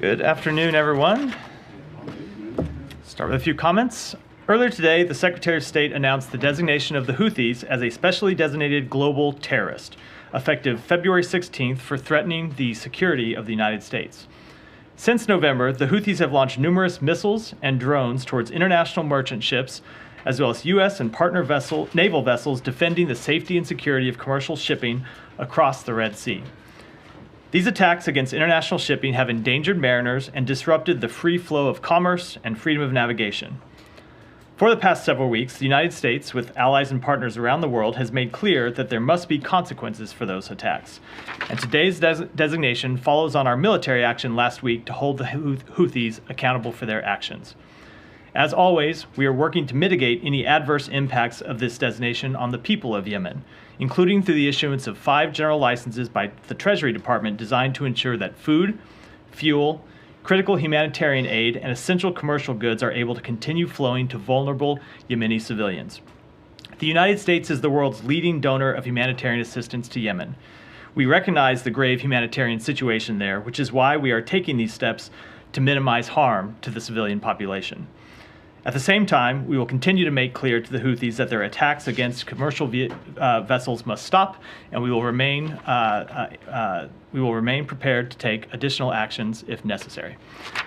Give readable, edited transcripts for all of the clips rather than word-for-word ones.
Good afternoon, everyone. Start with a few comments. Earlier today, the Secretary of State announced the designation of the Houthis as a specially designated global terrorist, effective February 16th for threatening the security of the United States. Since November, the Houthis have launched numerous missiles and drones towards international merchant ships, as well as U.S. and partner naval vessels defending the safety and security of commercial shipping across the Red Sea. These attacks against international shipping have endangered mariners and disrupted the free flow of commerce and freedom of navigation. For the past several weeks, the United States, with allies and partners around the world, has made clear that there must be consequences for those attacks. And today's designation follows on our military action last week to hold the Houthis accountable for their actions. As always, we are working to mitigate any adverse impacts of this designation on the people of Yemen, including through the issuance of 5 general licenses by the Treasury Department designed to ensure that food, fuel, critical humanitarian aid, and essential commercial goods are able to continue flowing to vulnerable Yemeni civilians. The United States is the world's leading donor of humanitarian assistance to Yemen. We recognize the grave humanitarian situation there, which is why we are taking these steps to minimize harm to the civilian population. At the same time, we will continue to make clear to the Houthis that their attacks against commercial vessels must stop, and we will remain prepared to take additional actions if necessary.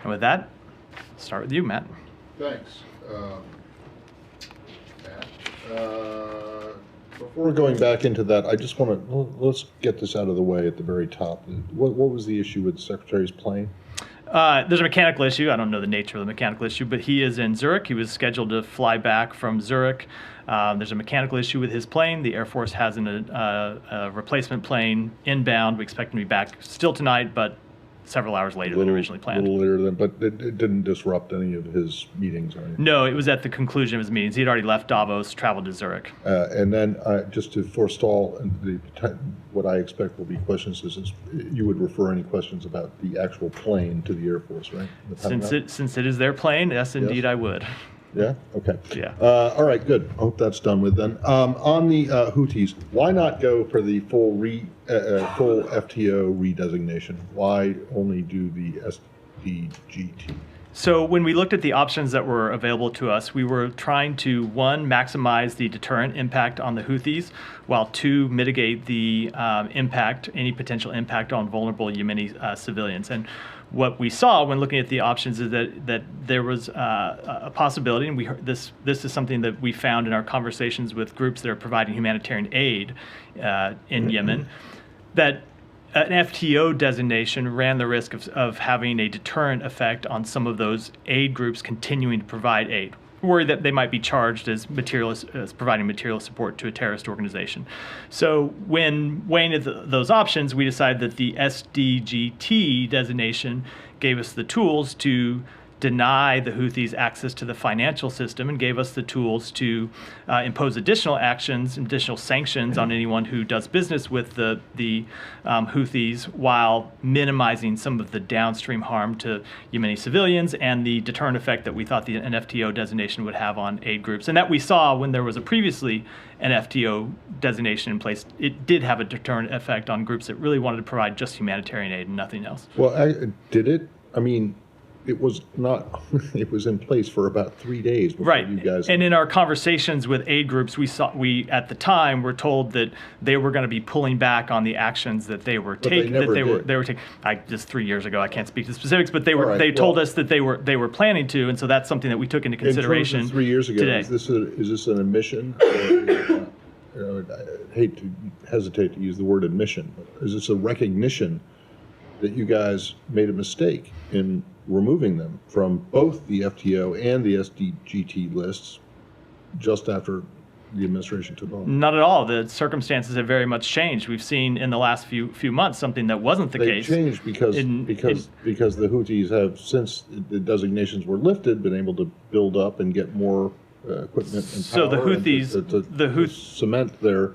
And with that, I'll start with you, Matt. Thanks, Matt. Before going back into that, I just want to let's get this out of the way at the very top. What was the issue with the Secretary's plane? There's a mechanical issue. I don't know the nature of the mechanical issue, but he is in Zurich. He was scheduled to fly back from Zurich. There's a mechanical issue with his plane. The Air Force has a replacement plane inbound. We expect him to be back still tonight, but several hours later than originally planned. A little later than, but it didn't disrupt any of his meetings or anything? No, it was at the conclusion of his meetings. He had already left Davos, traveled to Zurich. And then just to forestall what I expect will be questions, is you would refer any questions about the actual plane to the Air Force, right? Since it is their plane, yes, indeed, I would. Yeah? Okay. Yeah. All right, good. I hope that's done with then. On the Houthis, why not go for the full FTO redesignation? Why only do the SDGT? So when we looked at the options that were available to us, we were trying to, 1, maximize the deterrent impact on the Houthis, while 2, mitigate the any potential impact on vulnerable Yemeni civilians. And what we saw when looking at the options is that there was a possibility, and this is something that we found in our conversations with groups that are providing humanitarian aid in Yemen, that an FTO designation ran the risk of having a deterrent effect on some of those aid groups continuing to provide aid. Worried that they might be charged as providing material support to a terrorist organization. So when weighing those options, we decided that the SDGT designation gave us the tools to deny the Houthis access to the financial system and gave us the tools to impose additional actions, additional sanctions on anyone who does business with the Houthis, while minimizing some of the downstream harm to Yemeni civilians and the deterrent effect that we thought an FTO designation would have on aid groups. And that we saw when there was previously an FTO designation in place. It did have a deterrent effect on groups that really wanted to provide just humanitarian aid and nothing else. Well, did it? I mean, it was not. It was in place for about 3 days before right. You guys. And in our conversations with aid groups, we at the time were told that they were going to be pulling back on the actions that they were taking. They were taking. Just 3 years ago, I can't speak to the specifics, but they were. Right. They told us that they were planning to, and so that's something that we took into consideration. In terms of 3 years ago, today. Is this an admission? I hesitate to use the word admission, but is this a recognition that you guys made a mistake in removing them from both the FTO and the SDGT lists just after the administration took over? Not at all. The circumstances have very much changed. We've seen in the last few months something that wasn't the case. They changed because the Houthis have, since the designations were lifted, been able to build up and get more equipment and power. So the Houthis, to cement their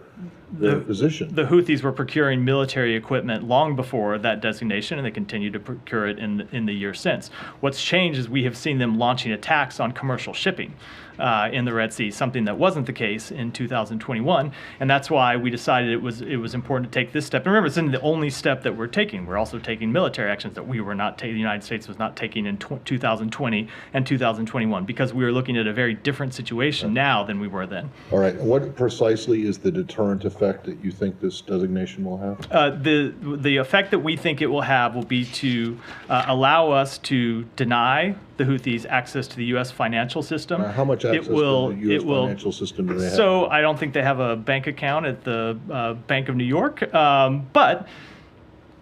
position. The Houthis were procuring military equipment long before that designation, and they continue to procure it in the year since. What's changed is we have seen them launching attacks on commercial shipping. in the Red Sea, something that wasn't the case in 2021. And that's why we decided it was important to take this step. And remember, it's the only step that we're taking. We're also taking military actions that we were not taking, the United States was not taking in 2020 and 2021, because we were looking at a very different situation now than we were then. All right. What precisely is the deterrent effect that you think this designation will have? The effect that we think it will have will be to allow us to deny the Houthis access to the U.S. financial system. How much access to the U.S. financial system do they have? So I don't think they have a bank account at the Bank of New York, but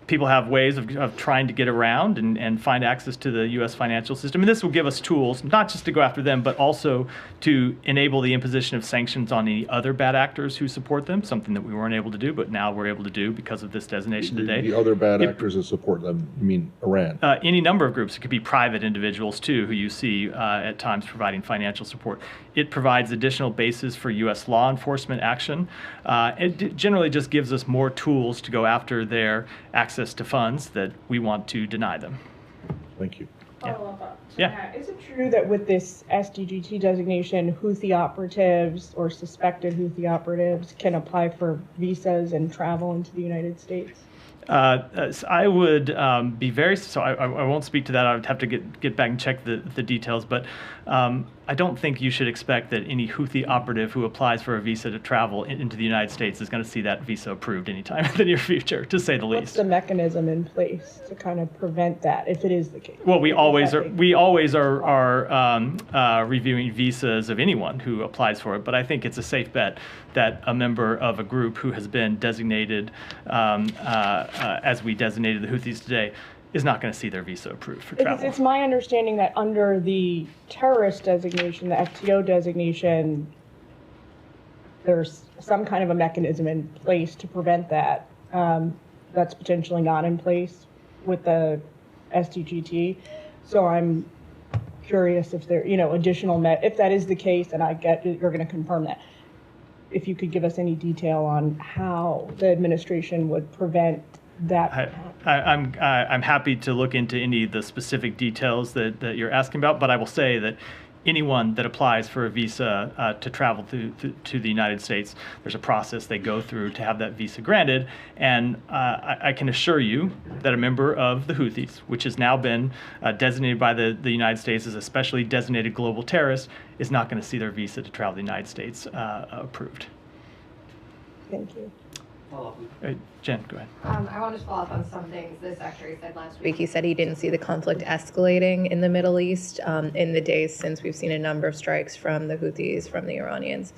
people have ways of trying to get around and find access to the U.S. financial system. And this will give us tools, not just to go after them, but also to enable the imposition of sanctions on any other bad actors who support them, something that we weren't able to do, but now we're able to do because of this designation today. The other bad actors that support them, you mean Iran? Any number of groups. It could be private individuals, too, who you see at times providing financial support. It provides additional bases for U.S. law enforcement action. It generally just gives us more tools to go after their access to funds that we want to deny them. Thank you. Yeah. Is it true that with this SDGT designation, Houthi operatives or suspected Houthi operatives can apply for visas and travel into the United States? I would be very, so I won't speak to that. I would have to get back and check the details, but I don't think you should expect that any Houthi operative who applies for a visa to travel into the United States is going to see that visa approved anytime in the near future, to say the least. What's the mechanism in place to kind of prevent that, if it is the case? Well, we always are reviewing visas of anyone who applies for it, but I think it's a safe bet that a member of a group who has been designated, as we designated the Houthis today, is not going to see their visa approved for travel. It's my understanding that under the terrorist designation, the FTO designation, there's some kind of a mechanism in place to prevent that. That's potentially not in place with the SDGT. So I'm curious if there, additional, if that is the case, and I get you're going to confirm that. If you could give us any detail on how the administration would prevent that. I'm happy to look into any of the specific details that you're asking about, but I will say that anyone that applies for a visa to travel to the United States, there's a process they go through to have that visa granted, and I can assure you that a member of the Houthis, which has now been designated by the United States as a specially designated global terrorist, is not going to see their visa to travel to the United States approved. Thank you. Jen, go ahead. I wanted to follow up on some things the Secretary said last week. He said he didn't see the conflict escalating in the Middle East in the days since we've seen a number of strikes from the Houthis, from the Iranians,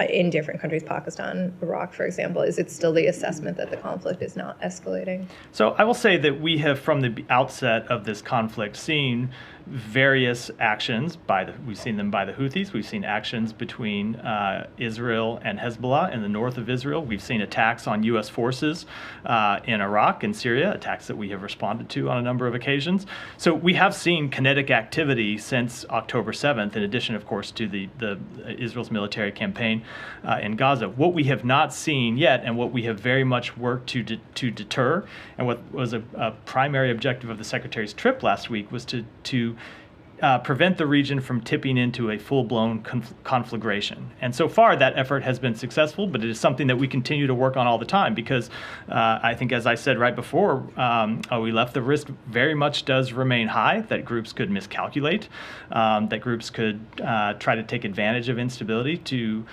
in different countries, Pakistan, Iraq, for example. Is it still the assessment that the conflict is not escalating? So I will say that we have, from the outset of this conflict, seen various actions we've seen them by the Houthis. We've seen actions between Israel and Hezbollah in the north of Israel. We've seen attacks on U.S. forces in Iraq and Syria, attacks that we have responded to on a number of occasions. So we have seen kinetic activity since October 7th, in addition, of course, to the Israel's military campaign in Gaza. What we have not seen yet, and what we have very much worked to deter, and what was a primary objective of the Secretary's trip last week, was to prevent the region from tipping into a full-blown conflagration. And so far, that effort has been successful, but it is something that we continue to work on all the time because I think, as I said right before we left, the risk very much does remain high that groups could miscalculate, that groups could try to take advantage of instability to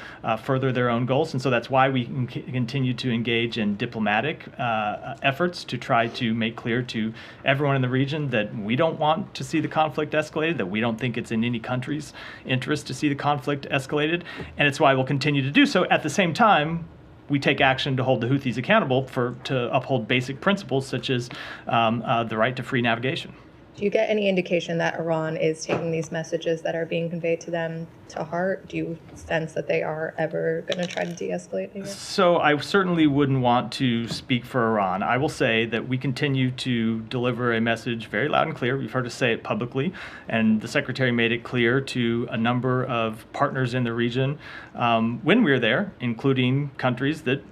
further their own goals. And so that's why we continue to engage in diplomatic efforts to try to make clear to everyone in the region that we don't want to see the conflict escalated, that we don't think it's in any country's interest to see the conflict escalated, and it's why we'll continue to do so. At the same time, we take action to hold the Houthis accountable to uphold basic principles such as the right to free navigation. Do you get any indication that Iran is taking these messages that are being conveyed to them to heart? Do you sense that they are ever going to try to de-escalate here? So I certainly wouldn't want to speak for Iran. I will say that we continue to deliver a message very loud and clear. We've heard us say it publicly, and the Secretary made it clear to a number of partners in the region when we were there, including countries that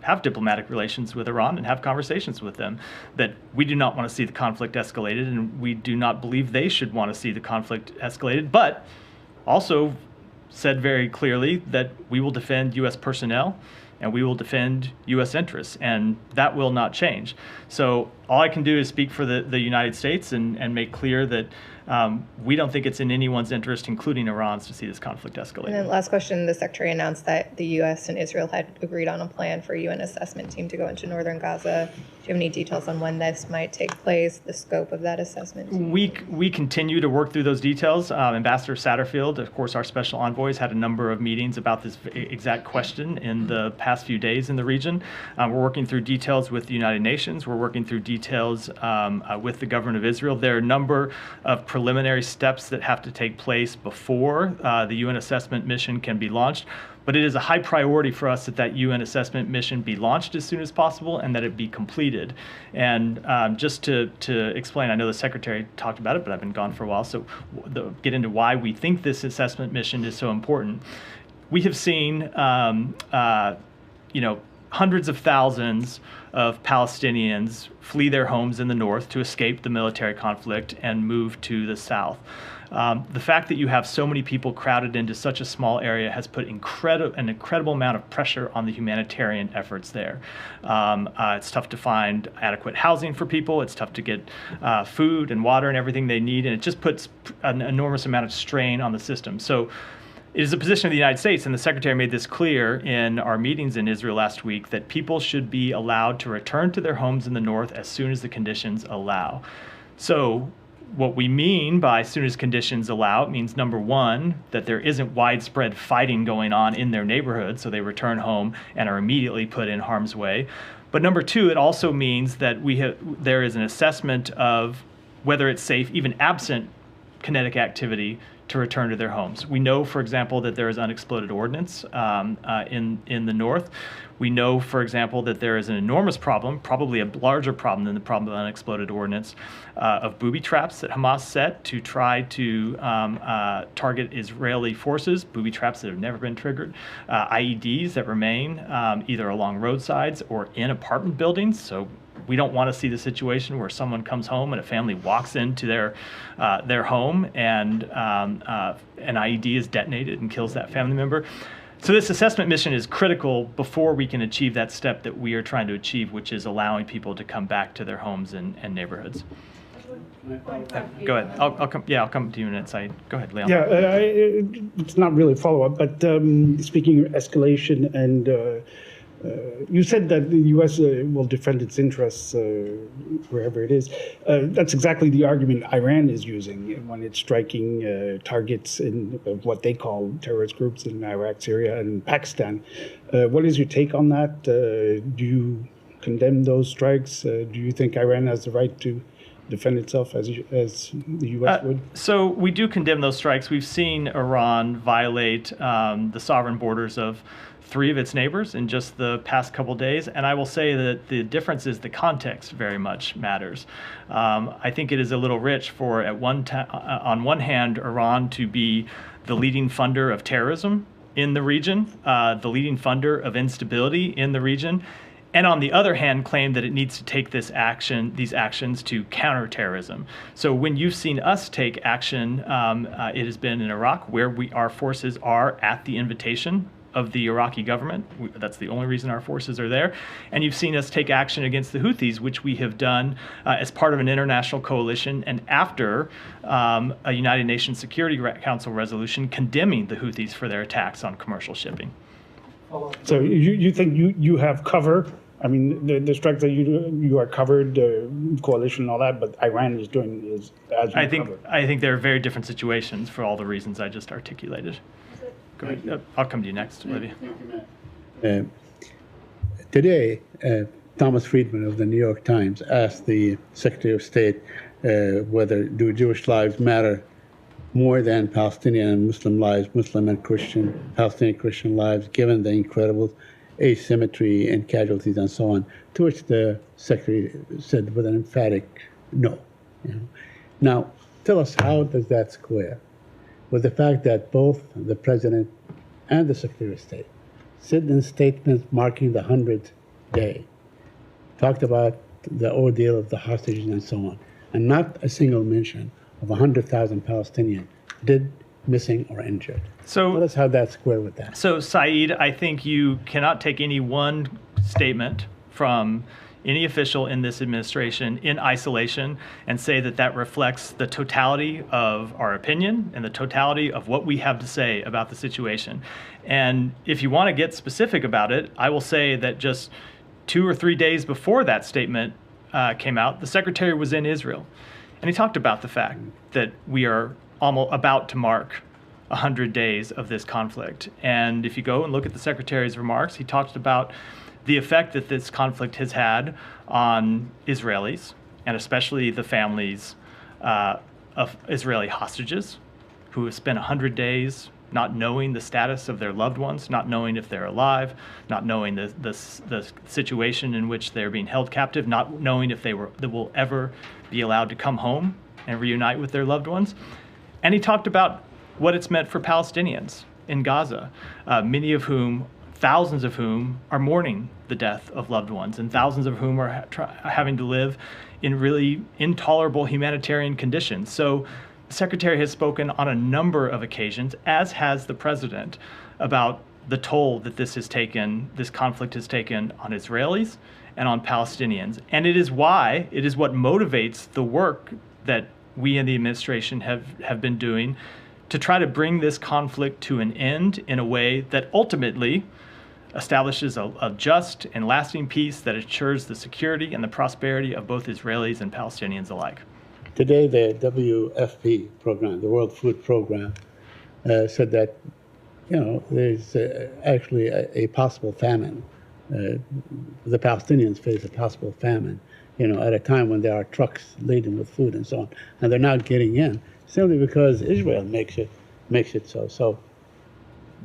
have diplomatic relations with Iran and have conversations with them, that we do not want to see the conflict escalated, and we do not believe they should want to see the conflict escalated. But also said very clearly that we will defend U.S. personnel and we will defend U.S. interests, and that will not change. So all I can do is speak for the United States and make clear that we don't think it's in anyone's interest, including Iran's, to see this conflict escalate. And then last question, the Secretary announced that the U.S. and Israel had agreed on a plan for a UN assessment team to go into northern Gaza. Do you have any details on when this might take place, the scope of that assessment team? We continue to work through those details. Ambassador Satterfield, of course, our special envoy, has had a number of meetings about this exact question in the past few days in the region. We're working through details with the United Nations. We're working through details with the government of Israel. There are a number of preliminary steps that have to take place before the UN assessment mission can be launched. But it is a high priority for us that that UN assessment mission be launched as soon as possible and that it be completed. And just to explain, I know the Secretary talked about it, but I've been gone for a while, so get into why we think this assessment mission is so important. We have seen, hundreds of thousands of Palestinians flee their homes in the north to escape the military conflict and move to the south. The fact that you have so many people crowded into such a small area has put an incredible amount of pressure on the humanitarian efforts there. It's tough to find adequate housing for people. It's tough to get food and water and everything they need, and it just puts an enormous amount of strain on the system. So it is a position of the United States, and the Secretary made this clear in our meetings in Israel last week, that people should be allowed to return to their homes in the north as soon as the conditions allow. So what we mean by as soon as conditions allow, it means, number one, that there isn't widespread fighting going on in their neighborhood, so they return home and are immediately put in harm's way. But number two, it also means that there is an assessment of whether it's safe, even absent kinetic activity, to return to their homes. We know, for example, that there is unexploded ordnance in the north. We know, for example, that there is an enormous problem, probably a larger problem than the problem of unexploded ordnance, of booby traps that Hamas set to try to target Israeli forces, booby traps that have never been triggered, IEDs that remain either along roadsides or in apartment buildings. So we don't want to see the situation where someone comes home and a family walks into their home and an IED is detonated and kills that family member. So this assessment mission is critical before we can achieve that step that we are trying to achieve, which is allowing people to come back to their homes and neighborhoods. Go ahead. I'll come to you in a minute. Go ahead, Leon. Yeah, it's not really a follow-up, but speaking of escalation, and you said that the U.S. will defend its interests wherever it is. That's exactly the argument Iran is using when it's striking targets in what they call terrorist groups in Iraq, Syria, and Pakistan. What is your take on that? Do you condemn those strikes? Do you think Iran has the right to defend itself as the U.S. would? So we do condemn those strikes. We've seen Iran violate the sovereign borders of 3 of its neighbors in just the past couple days, and I will say that the difference is the context very much matters. I think it is a little rich for, on one hand, Iran to be the leading funder of terrorism in the region, the leading funder of instability in the region, and on the other hand, claim that it needs to take these actions to counter terrorism. So when you've seen us take action, it has been in Iraq, where our forces are at the invitation of the Iraqi government. That's the only reason our forces are there. And you've seen us take action against the Houthis, which we have done as part of an international coalition and after a United Nations Security Council resolution condemning the Houthis for their attacks on commercial shipping. So you think you have cover? I mean, the strike that you are covered, coalition and all that, but Iran is doing is as you cover. I think there are very different situations for all the reasons I just articulated. Go ahead. I'll come to you next, Olivia. Today, Thomas Friedman of the New York Times asked the Secretary of State whether do Jewish lives matter more than Palestinian and Muslim lives, Muslim and Christian, Palestinian Christian lives, given the incredible asymmetry and casualties and so on, to which the Secretary said with an emphatic no. Now, tell us, how does that square with the fact that both the President and the Secretary of State said in statements marking the 100th day, talked about the ordeal of the hostages and so on, and not a single mention of 100,000 Palestinians? Did missing or injured. So Let us have that square with that. So, Saeed, I think you cannot take any one statement from any official in this administration in isolation and say that that reflects the totality of our opinion and the totality of what we have to say about the situation. And if you want to get specific about it, I will say that just 2 or 3 days before that statement came out, the secretary was in Israel. And he talked about the fact that we are almost about to mark 100 days of this conflict. And if you go and look at the secretary's remarks, he talked about the effect that this conflict has had on Israelis, and especially the families of Israeli hostages who have spent 100 days not knowing the status of their loved ones, not knowing if they're alive, not knowing the situation in which they're being held captive, not knowing if they will ever be allowed to come home and reunite with their loved ones. And he talked about what it's meant for Palestinians in Gaza, thousands of whom are mourning the death of loved ones, and thousands of whom are having to live in really intolerable humanitarian conditions. So the secretary has spoken on a number of occasions, as has the president, about the toll that this conflict has taken on Israelis and on Palestinians. And it is what motivates the work that we in the administration have been doing to try to bring this conflict to an end in a way that ultimately establishes a just and lasting peace that ensures the security and the prosperity of both Israelis and Palestinians alike. Today, the WFP program, the World Food Program, said that, there's actually a possible famine. The Palestinians face a possible famine, at a time when there are trucks laden with food and so on, and they're not getting in simply because Israel makes it so. So,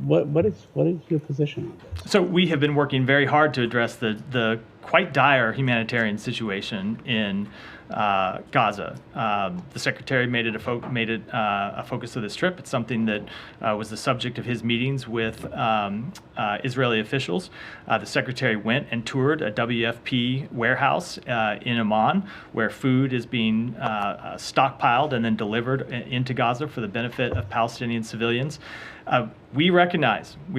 what is your position on this? So we have been working very hard to address the quite dire humanitarian situation in Gaza. The secretary made it a focus of this trip. It's something that was the subject of his meetings with Israeli officials. The secretary went and toured a WFP warehouse in Amman, where food is being stockpiled and then delivered into Gaza for the benefit of Palestinian civilians. We are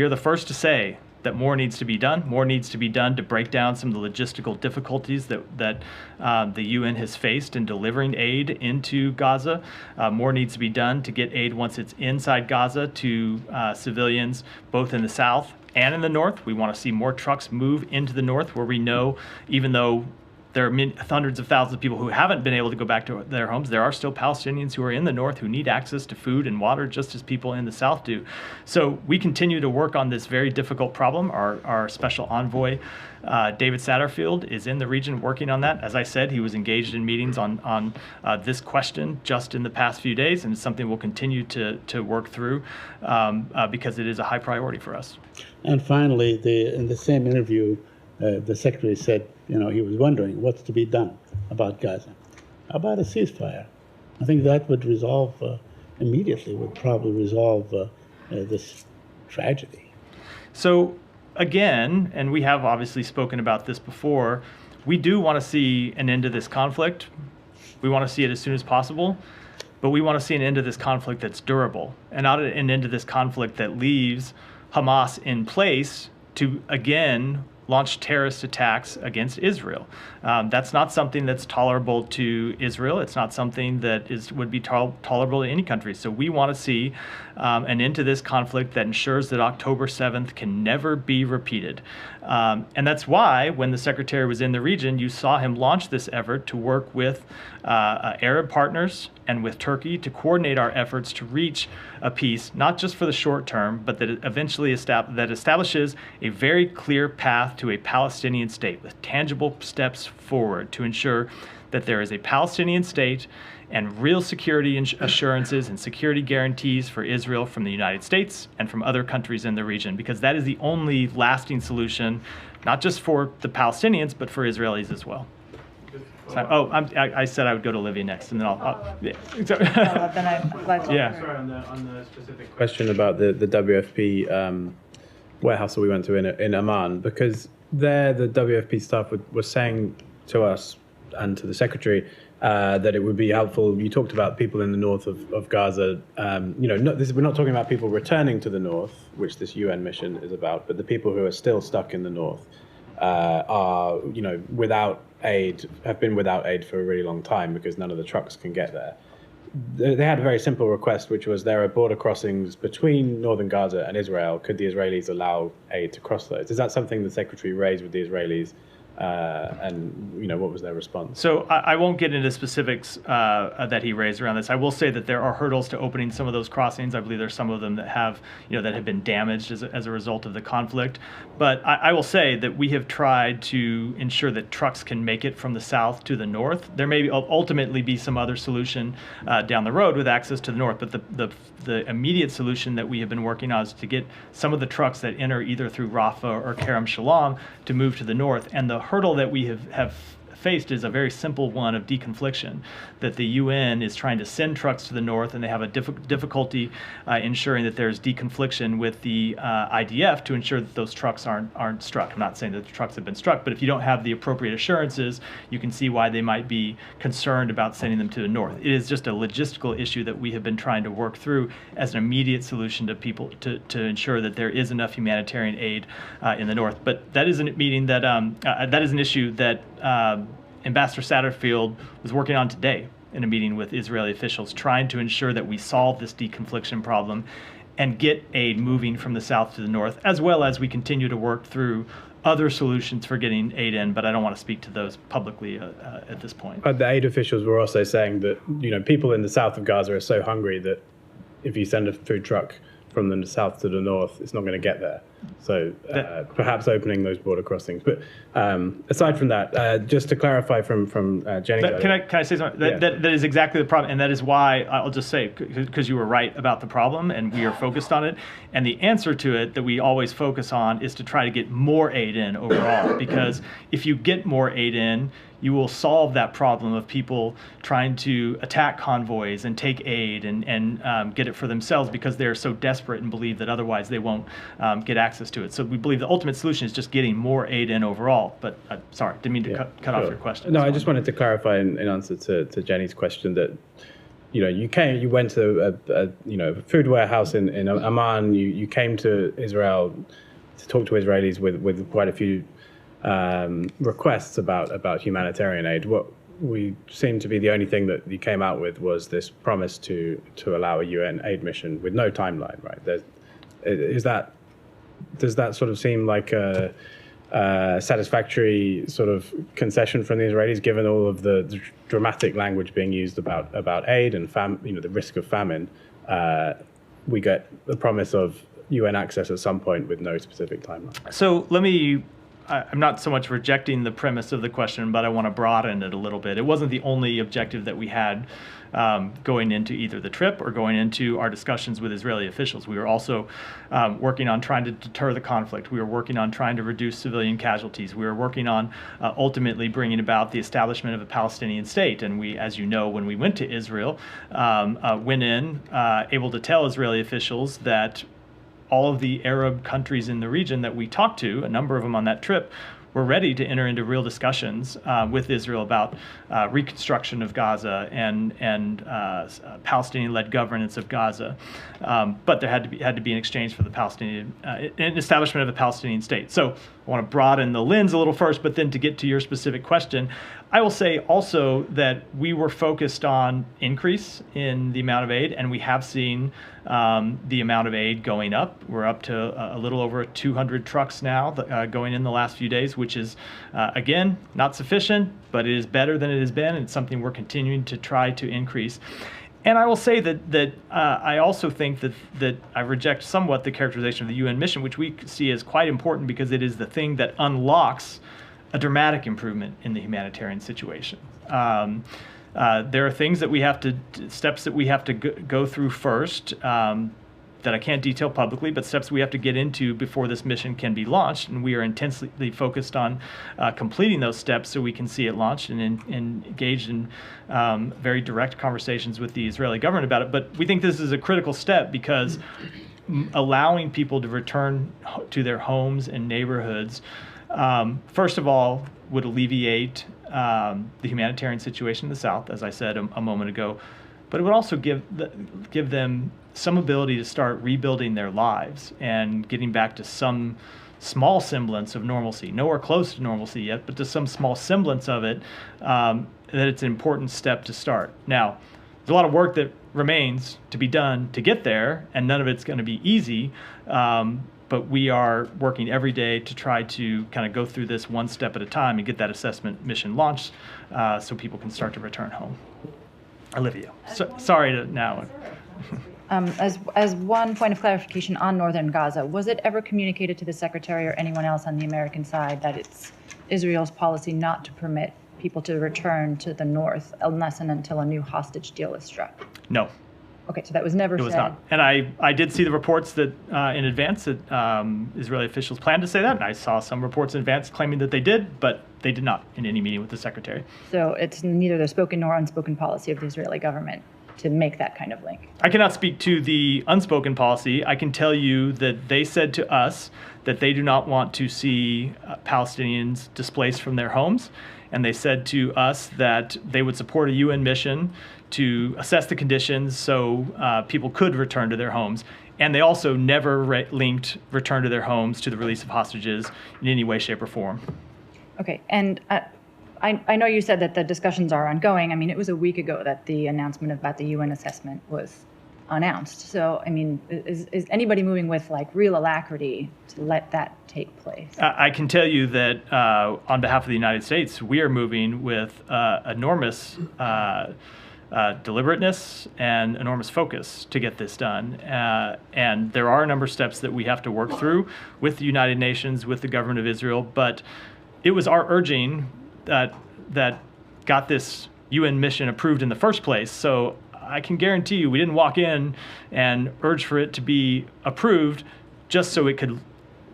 the first to say that more needs to be done. More needs to be done to break down some of the logistical difficulties that the UN has faced in delivering aid into Gaza. More needs to be done to get aid once it's inside Gaza to civilians, both in the south and in the north. We want to see more trucks move into the north, where we know, even though there are hundreds of thousands of people who haven't been able to go back to their homes, there are still Palestinians who are in the north who need access to food and water just as people in the south do. So we continue to work on this very difficult problem. Our special envoy, David Satterfield, is in the region working on that. As I said, he was engaged in meetings on this question just in the past few days, and it's something we'll continue to work through because it is a high priority for us. And finally, in the same interview, the secretary said, he was wondering what's to be done about Gaza. How about a ceasefire? I think that would resolve immediately, would probably resolve this tragedy. So again, and we have obviously spoken about this before, we do want to see an end to this conflict. We want to see it as soon as possible, but we want to see an end to this conflict that's durable, and not an end to this conflict that leaves Hamas in place to, again, launch terrorist attacks against Israel. That's not something that's tolerable to Israel. It's not something that would be tolerable to any country. So we want to see an end to this conflict that ensures that October 7th can never be repeated. And that's why when the secretary was in the region, you saw him launch this effort to work with Arab partners and with Turkey to coordinate our efforts to reach a peace, not just for the short term, but that eventually establishes a very clear path to a Palestinian state with tangible steps forward to ensure that there is a Palestinian state and real security assurances and security guarantees for Israel from the United States and from other countries in the region, because that is the only lasting solution, not just for the Palestinians, but for Israelis as well. So, I said I would go to Olivia next, and then I'll yeah. Then I'm glad to Yeah. Sorry, on the specific question about the WFP warehouse that we went to in Amman, because there the WFP staff was saying to us and to the secretary that it would be helpful. You talked about people in the north of Gaza. We're not talking about people returning to the north, which this UN mission is about, but the people who are still stuck in the north are, without aid, have been without aid for a really long time because none of the trucks can get there. They had a very simple request, which was there are border crossings between northern Gaza and Israel. Could the Israelis allow aid to cross those? Is that something the Secretary raised with the Israelis? What was their response? So I won't get into specifics that he raised around this. I will say that there are hurdles to opening some of those crossings. I believe there's some of them that have, that have been damaged as a result of the conflict. But I will say that we have tried to ensure that trucks can make it from the south to the north. There may ultimately be some other solution down the road with access to the north, but the immediate solution that we have been working on is to get some of the trucks that enter either through Rafah or Kerem Shalom to move to the north. And the hurdle that we have faced is a very simple one of deconfliction, that the UN is trying to send trucks to the north, and they have a difficulty ensuring that there's deconfliction with the IDF to ensure that those trucks aren't struck. I'm not saying that the trucks have been struck, but if you don't have the appropriate assurances, you can see why they might be concerned about sending them to the north. It is just a logistical issue that we have been trying to work through as an immediate solution to people to ensure that there is enough humanitarian aid in the north. But that is a meeting that is an issue that Ambassador Satterfield was working on today in a meeting with Israeli officials, trying to ensure that we solve this deconfliction problem and get aid moving from the south to the north, as well as we continue to work through other solutions for getting aid in, but I don't want to speak to those publicly at this point. But the aid officials were also saying that, people in the south of Gaza are so hungry that if you send a food truck from the south to the north, it's not going to get there. So perhaps opening those border crossings. But aside from that, just to clarify from Jenny. Can I say something? That is exactly the problem, and that is why I'll just say, because you were right about the problem, and we are focused on it. And the answer to it that we always focus on is to try to get more aid in overall, because if you get more aid in, you will solve that problem of people trying to attack convoys and take aid and get it for themselves because they're so desperate and believe that otherwise they won't get access to it. So we believe the ultimate solution is just getting more aid in overall. But sorry, didn't mean to cut off your question. No, I just wanted to clarify in answer to Jenny's question that you went to a food warehouse in Amman. You came to Israel to talk to Israelis with quite a few requests about humanitarian aid. What we seem to be the only thing that you came out with was this promise to allow a UN aid mission with no timeline, right? Does that sort of seem like a satisfactory sort of concession from the Israelis, given all of the dramatic language being used about aid and the risk of famine? We get the promise of UN access at some point with no specific timeline. So I'm not so much rejecting the premise of the question, but I want to broaden it a little bit. It wasn't the only objective that we had going into either the trip or going into our discussions with Israeli officials. We were also working on trying to deter the conflict. We were working on trying to reduce civilian casualties. We were working on ultimately bringing about the establishment of a Palestinian state. And we, as you know, when we went to Israel, went in able to tell Israeli officials that all of the Arab countries in the region that we talked to, a number of them on that trip, were ready to enter into real discussions with Israel about reconstruction of Gaza and Palestinian-led governance of Gaza. But there had to be an exchange for the Palestinian, an establishment of a Palestinian state. So I want to broaden the lens a little first, but then to get to your specific question, I will say also that we were focused on increase in the amount of aid, and we have seen the amount of aid going up. We're up to a little over 200 trucks now going in the last few days, which is, again, not sufficient, but it is better than it has been. It's something we're continuing to try to increase. And I will say that I also think that I reject somewhat the characterization of the UN mission, which we see as quite important because it is the thing that unlocks a dramatic improvement in the humanitarian situation. There are things that we have to, steps that we have to go through first that I can't detail publicly, but steps we have to get into before this mission can be launched. And we are intensely focused on completing those steps so we can see it launched and engaged in very direct conversations with the Israeli government about it. But we think this is a critical step because allowing people to return to their homes and neighborhoods, first of all, would alleviate the humanitarian situation in the South, as I said a moment ago, but it would also give them some ability to start rebuilding their lives and getting back to some small semblance of normalcy. Nowhere close to normalcy yet, but to some small semblance of it, that it's an important step to start. Now, there's a lot of work that remains to be done to get there, and none of it's going to be easy, but we are working every day to try to kind of go through this one step at a time and get that assessment mission launched so people can start to return home. Olivia, sorry to now. As one point of clarification on northern Gaza, was it ever communicated to the Secretary or anyone else on the American side that it's Israel's policy not to permit people to return to the north unless and until a new hostage deal is struck? No. Okay, so that was never said. It was not. And I did see the reports that in advance that Israeli officials planned to say that, and I saw some reports in advance claiming that they did, but they did not in any meeting with the Secretary. So it's neither the spoken nor unspoken policy of the Israeli government to make that kind of link. I cannot speak to the unspoken policy. I can tell you that they said to us that they do not want to see Palestinians displaced from their homes. And they said to us that they would support a UN mission to assess the conditions so people could return to their homes. And they also never linked return to their homes to the release of hostages in any way, shape, or form. Okay, and I know you said that the discussions are ongoing. I mean, it was a week ago that the announcement about the UN assessment was announced. So, I mean, is anybody moving with like real alacrity to let that take place? I can tell you that on behalf of the United States, we are moving with enormous deliberateness and enormous focus to get this done. And there are a number of steps that we have to work through with the United Nations, with the government of Israel, but it was our urging that got this UN mission approved in the first place. So I can guarantee you we didn't walk in and urge for it to be approved just so it could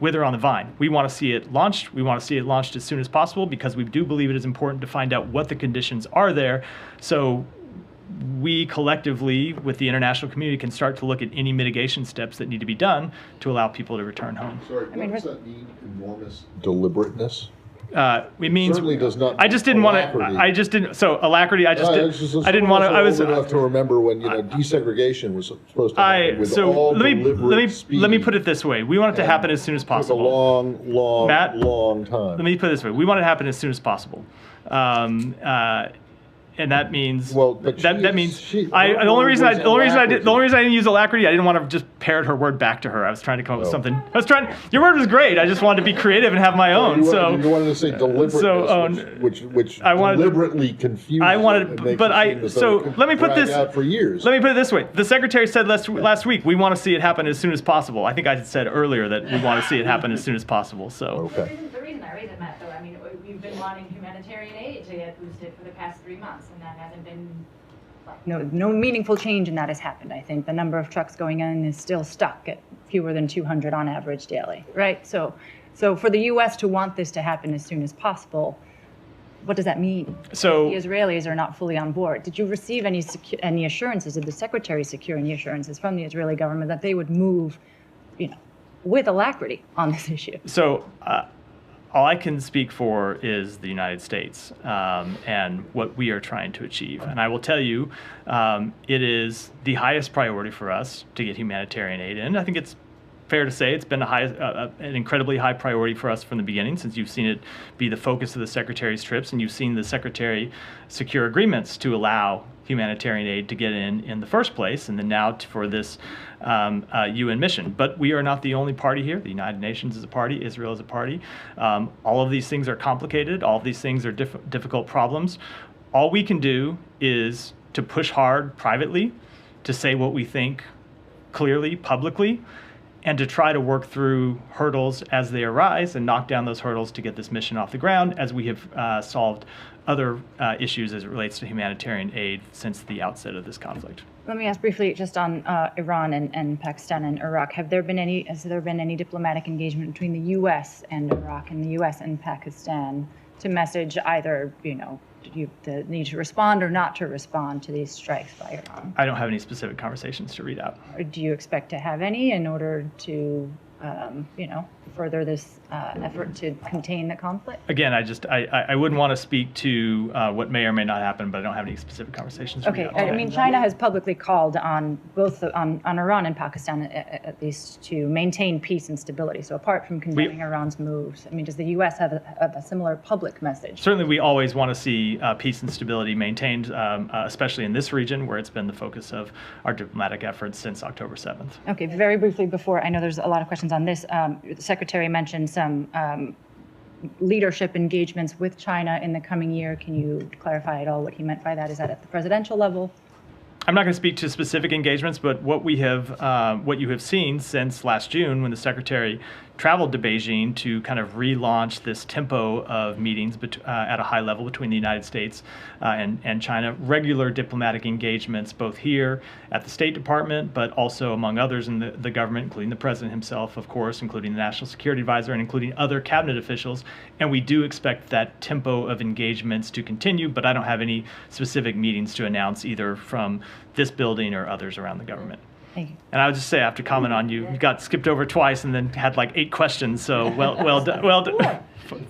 wither on the vine. We want to see it launched. We want to see it launched as soon as possible because we do believe it is important to find out what the conditions are there. So we collectively, with the international community, can start to look at any mitigation steps that need to be done to allow people to return home. Sorry, what does that mean, enormous deliberateness? It means certainly does not. I just didn't want to. I just didn't. So alacrity. I just didn't. I didn't want to. I was old enough to remember when desegregation was supposed to happen. Let me put it this way. We want it to happen as soon as possible. It took a long time. Let me put it this way. We want it to happen as soon as possible. And that means the only reason I didn't use alacrity, I didn't want to just parrot her word back to her. I was trying to come up with something. Your word was great. I just wanted to be creative and have my own. You wanted to say deliberateness, which I wanted deliberately confused. I wanted, let me put this out for years. Let me put it this way. The Secretary said last week we want to see it happen as soon as possible. I think I said earlier that we want to see it happen as soon as possible. So okay. The reason I raise it, Matt, though, I mean, we've been wanting humanitarian aid to get boosted for the past 3 months, and that hasn't been. No meaningful change in that has happened. I think the number of trucks going in is still stuck at fewer than 200 on average daily, right? So for the U.S. to want this to happen as soon as possible, what does that mean? So the Israelis are not fully on board. Did you receive any assurances? Did the Secretary secure any assurances from the Israeli government that they would move, with alacrity on this issue? So all I can speak for is the United States and what we are trying to achieve. And I will tell you, it is the highest priority for us to get humanitarian aid in. I think it's fair to say it's been an incredibly high priority for us from the beginning, since you've seen it be the focus of the Secretary's trips, and you've seen the Secretary secure agreements to allow humanitarian aid to get in the first place, and then now for this UN mission. But we are not the only party here. The United Nations is a party. Israel is a party. All of these things are complicated. All of these things are difficult problems. All we can do is to push hard privately, to say what we think clearly, publicly, and to try to work through hurdles as they arise and knock down those hurdles to get this mission off the ground, as we have solved other issues as it relates to humanitarian aid since the outset of this conflict. Let me ask briefly just on Iran and Pakistan and Iraq. Has there been any diplomatic engagement between the U.S. and Iraq and the U.S. and Pakistan to message either, the need to respond or not to respond to these strikes by Iran? I don't have any specific conversations to read out. Or do you expect to have any in order to, further this effort to contain the conflict? Again, I wouldn't want to speak to what may or may not happen, but I don't have any specific conversations. Okay, I mean, China has publicly called on both on Iran and Pakistan, at least, to maintain peace and stability. So apart from condemning Iran's moves, I mean, does the U.S. have a similar public message? Certainly, we always want to see peace and stability maintained, especially in this region where it's been the focus of our diplomatic efforts since October 7th. Okay, very briefly before, I know there's a lot of questions on this, the Secretary mentioned some leadership engagements with China in the coming year. Can you clarify at all what he meant by that? Is that at the presidential level? I'm not going to speak to specific engagements, but what you have seen since last June, when the Secretary traveled to Beijing to kind of relaunch this tempo of meetings at a high level between the United States and China, regular diplomatic engagements both here at the State Department, but also among others in the government, including the President himself, of course, including the National Security Advisor, and including other cabinet officials. And we do expect that tempo of engagements to continue, but I don't have any specific meetings to announce either from this building or others around the government. Thank you. And I would just say, I have to comment on you got skipped over twice and then had like 8 questions. So well done.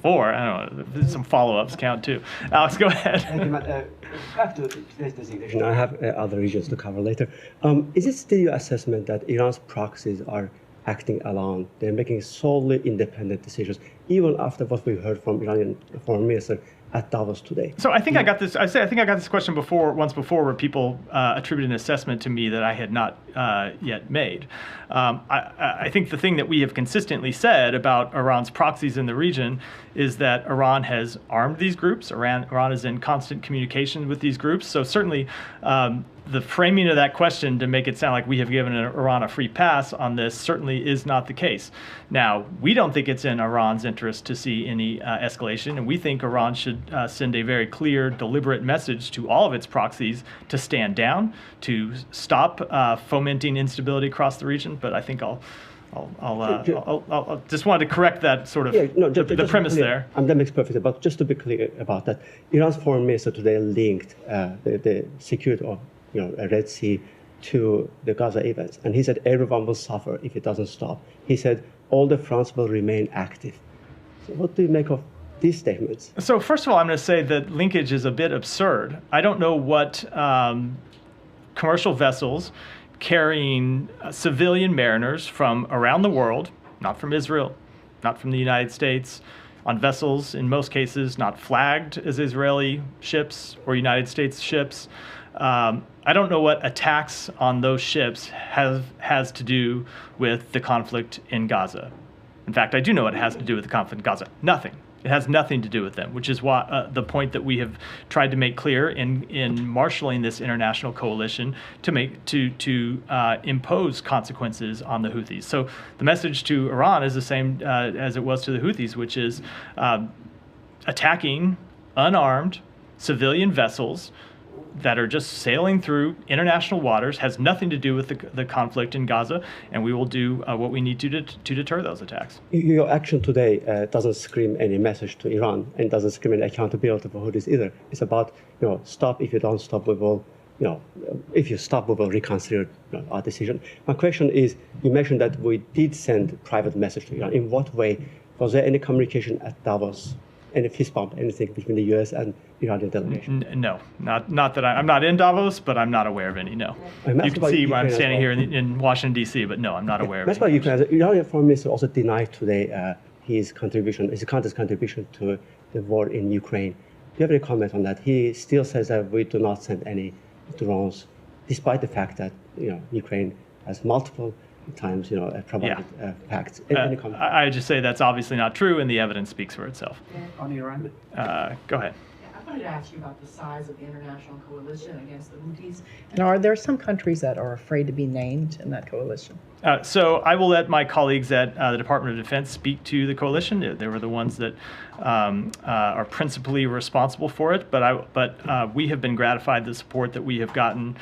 4. I don't know. Some follow-ups count too. Alex, go ahead. Thank you, Matt. Back to today's designation. I have other regions to cover later. Is it still your assessment that Iran's proxies are acting alone? They're making solely independent decisions, even after what we heard from Iranian Foreign Minister at Davos today? So I think I got this. I think I got this question once before, where people attributed an assessment to me that I had not yet made. I think the thing that we have consistently said about Iran's proxies in the region is that Iran has armed these groups. Iran is in constant communication with these groups. So certainly, the framing of that question to make it sound like we have given Iran a free pass on this certainly is not the case. Now, we don't think it's in Iran's interest to see any escalation, and we think Iran should send a very clear, deliberate message to all of its proxies to stand down, to stop fomenting instability across the region. But I think I'll just wanted to correct that sort of the premise there. And that makes perfect sense. But just to be clear about that, Iran's foreign minister today linked the security of a Red Sea to the Gaza events. And he said everyone will suffer if it doesn't stop. He said all the fronts will remain active. So what do you make of these statements? So first of all, I'm going to say that linkage is a bit absurd. I don't know what commercial vessels carrying civilian mariners from around the world, not from Israel, not from the United States, on vessels, in most cases, not flagged as Israeli ships or United States ships. I don't know what attacks on those ships has to do with the conflict in Gaza. In fact, I do know what it has to do with the conflict in Gaza. Nothing. It has nothing to do with them, which is why the point that we have tried to make clear in marshaling this international coalition to impose consequences on the Houthis. So the message to Iran is the same as it was to the Houthis, which is attacking unarmed civilian vessels that are just sailing through international waters, has nothing to do with the conflict in Gaza, and we will do what we need to deter those attacks. Your action today doesn't scream any message to Iran, and doesn't scream any accountability for Houthis either. It's about, stop. If you don't stop, we will, if you stop, we will reconsider our decision. My question is, you mentioned that we did send private message to Iran. In what way? Was there any communication at Davos? Any fist bump, anything between the U.S. and Iranian delegation? No, not that I'm not in Davos, but I'm not aware of any. No, you can see why I'm standing here in Washington D.C., but no, I'm not aware of any. That's why the Iranian foreign minister also denied today his country's contribution to the war in Ukraine. Do you have any comment on that? He still says that we do not send any drones, despite the fact that Ukraine has multiple times, provided facts. Any comment? I just say that's obviously not true, and the evidence speaks for itself. On Iran? Go ahead. I wanted to ask you about the size of the international coalition against the Houthis. And are there some countries that are afraid to be named in that coalition? So I will let my colleagues at the Department of Defense speak to the coalition. They were the ones that are principally responsible for it. But we have been gratified the support that we have gotten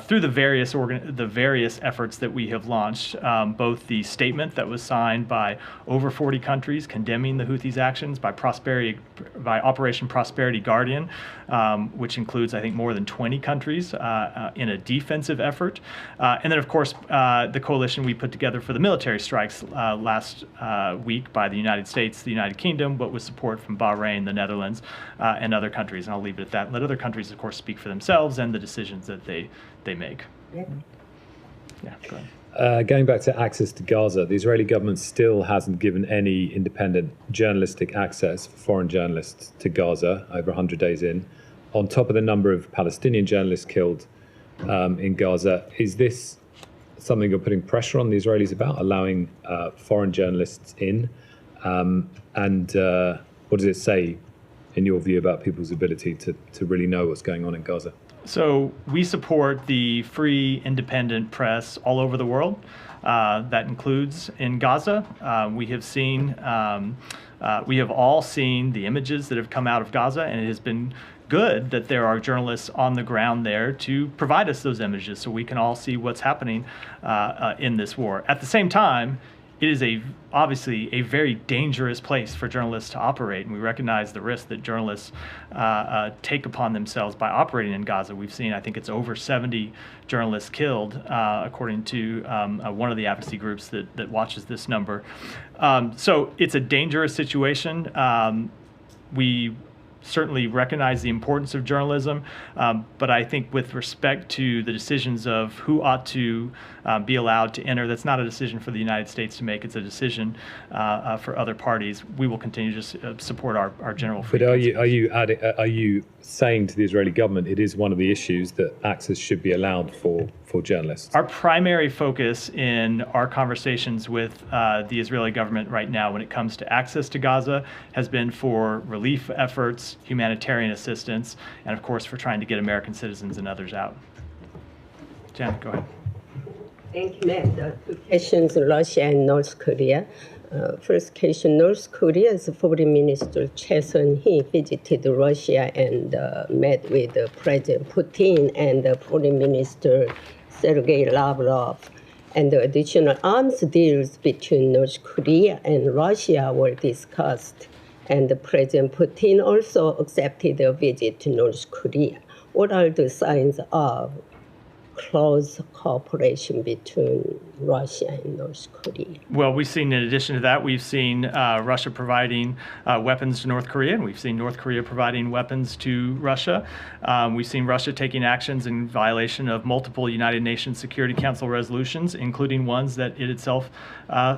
through the various efforts that we have launched. Both the statement that was signed by over 40 countries condemning the Houthis' actions, by Operation Prosperity Guardian, Guardian, which includes, I think, more than 20 countries in a defensive effort. And then, of course, the coalition we put together for the military strikes last week by the United States, the United Kingdom, but with support from Bahrain, the Netherlands, and other countries. And I'll leave it at that and let other countries, of course, speak for themselves and the decisions that they make. Yeah, go ahead. Going back to access to Gaza, the Israeli government still hasn't given any independent journalistic access for foreign journalists to Gaza over 100 days in, on top of the number of Palestinian journalists killed in Gaza. Is this something you're putting pressure on the Israelis about, allowing foreign journalists in? And what does it say, in your view, about people's ability to really know what's going on in Gaza? So we support the free, independent press all over the world. That includes in Gaza. We have all seen the images that have come out of Gaza, and it has been good that there are journalists on the ground there to provide us those images so we can all see what's happening in this war. At the same time, it is obviously a very dangerous place for journalists to operate, and we recognize the risk that journalists take upon themselves by operating in Gaza. We've seen, I think it's over 70 journalists killed, according to one of the advocacy groups that watches this number. So it's a dangerous situation. We certainly recognize the importance of journalism, but I think with respect to the decisions of who ought to be allowed to enter, that's not a decision for the United States to make. It's a decision for other parties. We will continue to support our general free. But are you saying to the Israeli government it is one of the issues that access should be allowed for journalists? Our primary focus in our conversations with the Israeli government right now when it comes to access to Gaza has been for relief efforts, humanitarian assistance, and of course for trying to get American citizens and others out. Janet, go ahead. Thank you, Matt. Two questions, Russia and North Korea. First question, North Korea's Foreign Minister Choi Sun-hee visited Russia and met with President Putin and Foreign Minister Sergei Lavrov. And the additional arms deals between North Korea and Russia were discussed. And President Putin also accepted a visit to North Korea. What are the signs of close cooperation between Russia and North Korea? Well, we've seen, in addition to that, we've seen Russia providing weapons to North Korea, and we've seen North Korea providing weapons to Russia. We've seen Russia taking actions in violation of multiple United Nations Security Council resolutions, including ones that it itself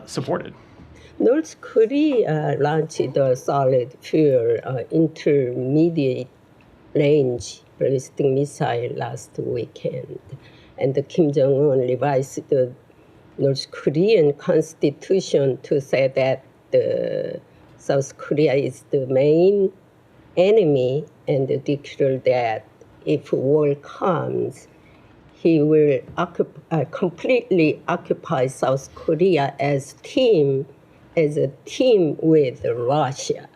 supported. North Korea launched a solid fuel intermediate range ballistic missile last weekend. And Kim Jong-un revised the North Korean constitution to say that South Korea is the main enemy and declared that if war comes, he will completely occupy South Korea as a team with Russia.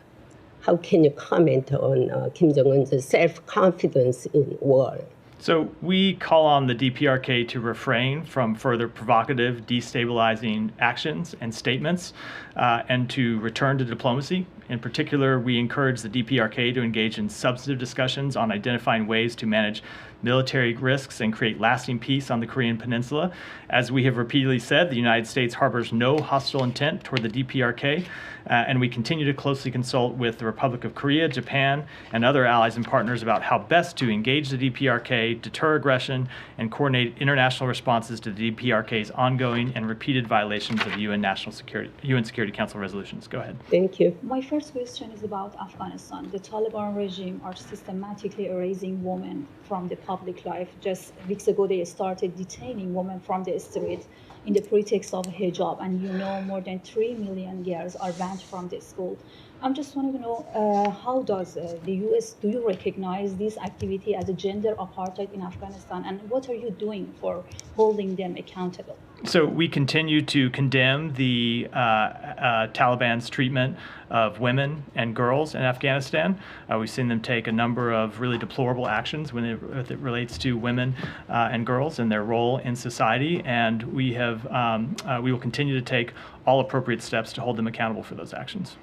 How can you comment on Kim Jong-un's self-confidence in war? So we call on the DPRK to refrain from further provocative, destabilizing actions and statements, and to return to diplomacy. In particular, we encourage the DPRK to engage in substantive discussions on identifying ways to manage military risks and create lasting peace on the Korean Peninsula. As we have repeatedly said, the United States harbors no hostile intent toward the DPRK, and we continue to closely consult with the Republic of Korea, Japan, and other allies and partners about how best to engage the DPRK, deter aggression, and coordinate international responses to the DPRK's ongoing and repeated violations of UN Security Council resolutions. Go ahead. Thank you. My first question is about Afghanistan. The Taliban regime are systematically erasing women from the public life. Just weeks ago, they started detaining women from the street in the pretext of hijab, and more than 3 million girls are banned from the school. I'm just wanting to know, how does the U.S., do you recognize this activity as a gender apartheid in Afghanistan, and what are you doing for holding them accountable? So we continue to condemn the Taliban's treatment of women and girls in Afghanistan. We've seen them take a number of really deplorable actions when it relates to women and girls and their role in society, and we will continue to take all appropriate steps to hold them accountable for those actions.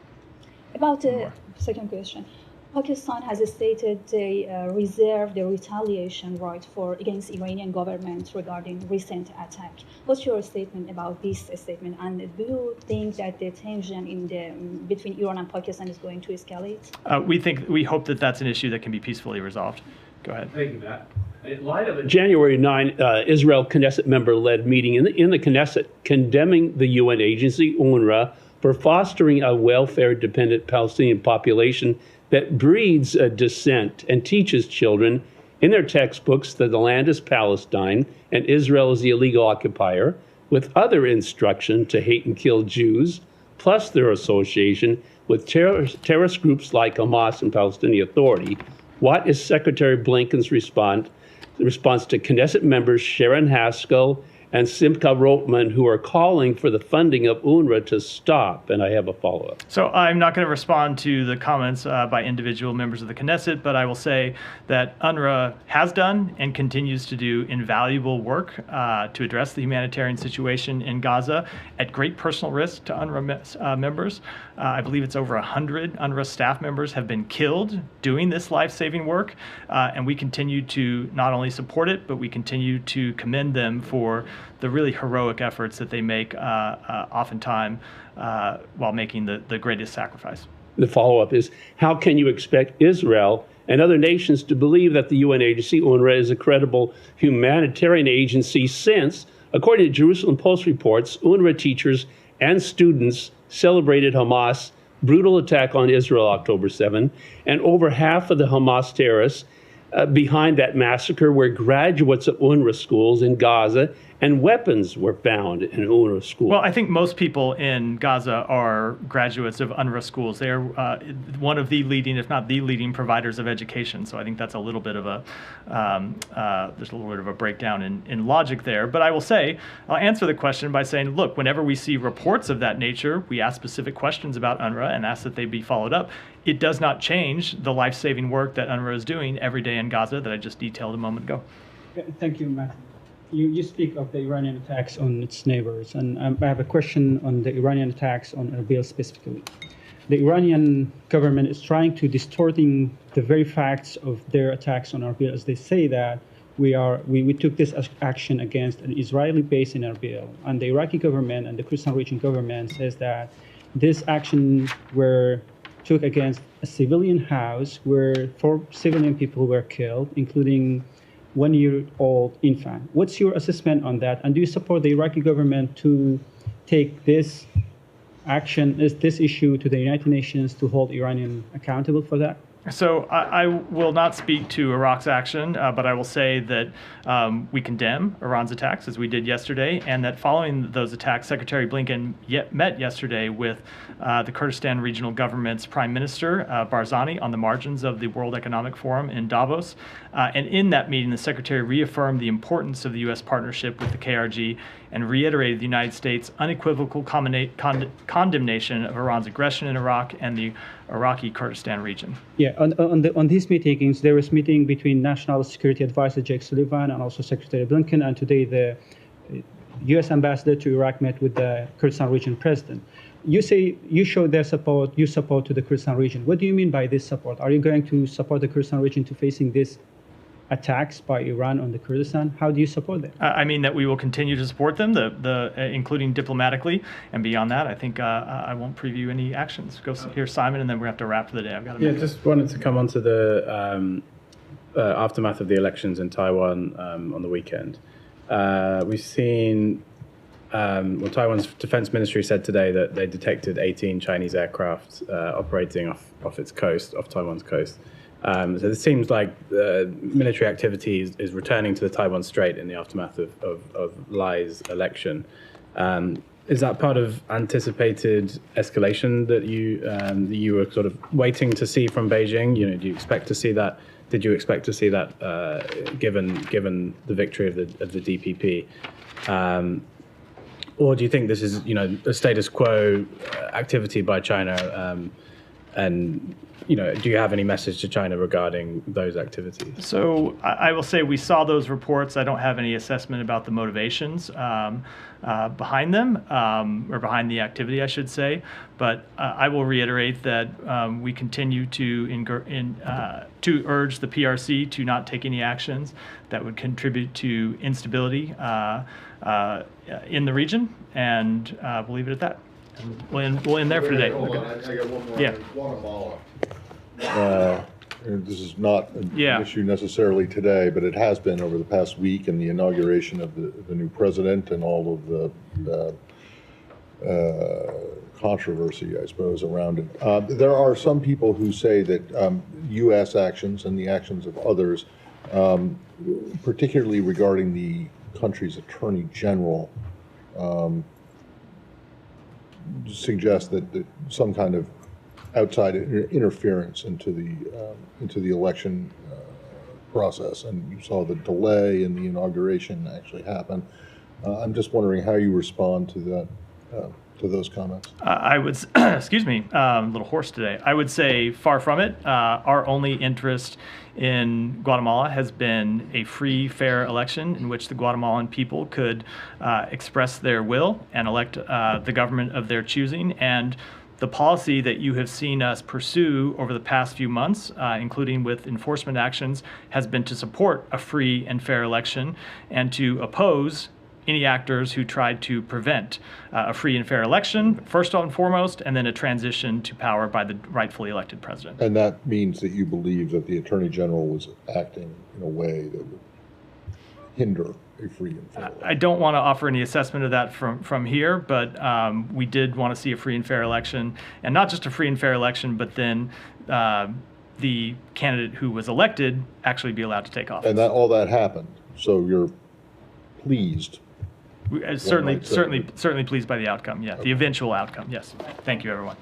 About the second question, Pakistan has stated they reserve the retaliation right against Iranian government regarding recent attack. What's your statement about this statement? And do you think that the tension between Iran and Pakistan is going to escalate? We hope that that's an issue that can be peacefully resolved. Go ahead. Thank you, Matt. In light of a January 9 Israel Knesset member-led meeting in the Knesset condemning the UN agency, UNRWA, for fostering a welfare-dependent Palestinian population that breeds dissent and teaches children in their textbooks that the land is Palestine and Israel is the illegal occupier, with other instruction to hate and kill Jews, plus their association with terrorist groups like Hamas and Palestinian Authority. What is Secretary Blinken's response to Knesset members Sharon Haskell and Simcha Rotman, who are calling for the funding of UNRWA to stop? And I have a follow-up. So I'm not going to respond to the comments by individual members of the Knesset, but I will say that UNRWA has done and continues to do invaluable work to address the humanitarian situation in Gaza at great personal risk to UNRWA members. I believe it's over 100 UNRWA staff members have been killed doing this life-saving work, and we continue to not only support it, but we continue to commend them for the really heroic efforts that they make oftentimes while making the greatest sacrifice. The follow-up is, how can you expect Israel and other nations to believe that the UN agency, UNRWA, is a credible humanitarian agency since, according to Jerusalem Post reports, UNRWA teachers and students celebrated Hamas' brutal attack on Israel October 7, and over half of the Hamas terrorists behind that massacre were graduates of UNRWA schools in Gaza, and weapons were found in UNRWA schools. Well, I think most people in Gaza are graduates of UNRWA schools. They are one of the leading, if not the leading, providers of education. So I think that's a little bit of a there's a little bit of a breakdown in logic there. But I will say, I'll answer the question by saying, look, whenever we see reports of that nature, we ask specific questions about UNRWA and ask that they be followed up. It does not change the life-saving work that UNRWA is doing every day in Gaza that I just detailed a moment ago. Thank you, Matthew. You speak of the Iranian attacks on its neighbors, and I have a question on the Iranian attacks on Erbil specifically. The Iranian government is trying to distorting the very facts of their attacks on Erbil, as they say that we took this action against an Israeli base in Erbil, and the Iraqi government and the Kurdistan region government says that this action took against a civilian house where 4 civilian people were killed, including 1-year-old infant. What's your assessment on that? And do you support the Iraqi government to take this action, this issue to the United Nations to hold Iranian accountable for that? So I will not speak to Iraq's action, but I will say that we condemn Iran's attacks, as we did yesterday, and that following those attacks, Secretary Blinken met yesterday with the Kurdistan regional government's prime minister, Barzani, on the margins of the World Economic Forum in Davos. And in that meeting, the secretary reaffirmed the importance of the U.S. partnership with the KRG and reiterated the United States' unequivocal condemnation of Iran's aggression in Iraq and the Iraqi Kurdistan region. Yeah, on these meetings, there was meeting between National Security Advisor Jake Sullivan and also Secretary Blinken, and today the U.S. ambassador to Iraq met with the Kurdistan region president. You say you showed your support to the Kurdistan region. What do you mean by this support? Are you going to support the Kurdistan region to facing this attacks by Iran on the Kurdistan? How do you support them? I mean that we will continue to support them, including diplomatically, and beyond that, I think I won't preview any actions. Go hear Simon, and then we have to wrap for the day. I've got to. Yeah, just wanted to come on to the aftermath of the elections in Taiwan on the weekend. We've seen. Taiwan's defense ministry said today that they detected 18 Chinese aircraft operating off its coast, off Taiwan's coast. So it seems like military activity is returning to the Taiwan Strait in the aftermath of Lai's election. Is that part of anticipated escalation that you were sort of waiting to see from Beijing? You know, do you expect to see that? Did you expect to see that given the victory of the DPP? Or do you think this is, a status quo activity by China And do you have any message to China regarding those activities? So I will say we saw those reports. I don't have any assessment about the motivations behind them, or behind the activity, I should say. But I will reiterate that we continue to urge the PRC to not take any actions that would contribute to instability in the region, and we'll leave it at that. And we'll end there for today. Hold on, I got one more. Yeah. Guatemala. And this is not an Yeah. issue necessarily today, but it has been over the past week, and the inauguration of the new president and all of the controversy, I suppose, around it. There are some people who say that U.S. actions and the actions of others, particularly regarding the country's attorney general, suggest that some kind of outside interference into the election process, and you saw the delay in the inauguration actually happen. I'm just wondering how you respond to that, to those comments. I would, excuse me, a little hoarse today. I would say far from it. Our only interest in Guatemala has been a free, fair election in which the Guatemalan people could express their will and elect the government of their choosing. And the policy that you have seen us pursue over the past few months, including with enforcement actions, has been to support a free and fair election and to oppose any actors who tried to prevent a free and fair election, first and foremost, and then a transition to power by the rightfully elected president. And that means that you believe that the attorney general was acting in a way that would hinder a free and fair election. I don't want to offer any assessment of that from here, but we did want to see a free and fair election, and not just a free and fair election, but then the candidate who was elected actually be allowed to take office. And that all that happened, so you're pleased. Certainly pleased by the outcome. Yeah, the eventual outcome. Yes. Thank you, everyone.